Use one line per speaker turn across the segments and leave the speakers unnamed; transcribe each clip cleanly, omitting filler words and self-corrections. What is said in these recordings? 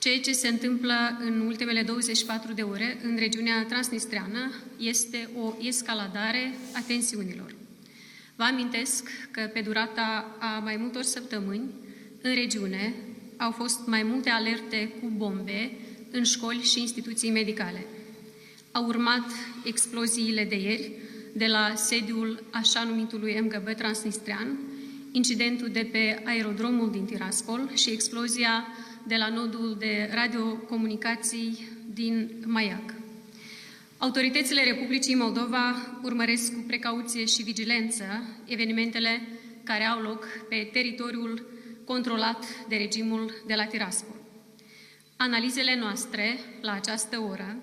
Ceea ce se întâmplă în ultimele 24 de ore în regiunea transnistreană este o escaladare a tensiunilor. Vă amintesc că pe durata a mai multor săptămâni, în regiune, au fost mai multe alerte cu bombe în școli și instituții medicale. Au urmat exploziile de ieri de la sediul așa numitului MGB Transnistrean, incidentul de pe aerodromul din Tiraspol și explozia de la nodul de radiocomunicații din Maiac. Autoritățile Republicii Moldova urmăresc cu precauție și vigilență evenimentele care au loc pe teritoriul controlat de regimul de la Tiraspol. Analizele noastre, la această oră,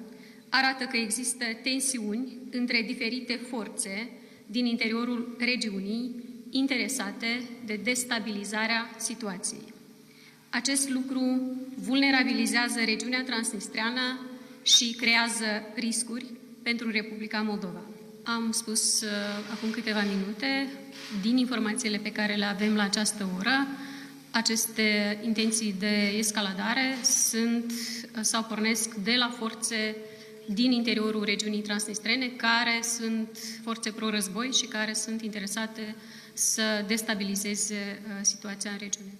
arată că există tensiuni între diferite forțe din interiorul regiunii interesate de destabilizarea situației. Acest lucru vulnerabilizează regiunea transnistreană și creează riscuri pentru Republica Moldova. Am spus acum câteva minute, din informațiile pe care le avem la această oră, aceste intenții de escaladare sau pornesc de la forțe din interiorul regiunii transnistrene, care sunt forțe pro-război și care sunt interesate să destabilizeze situația în regiune.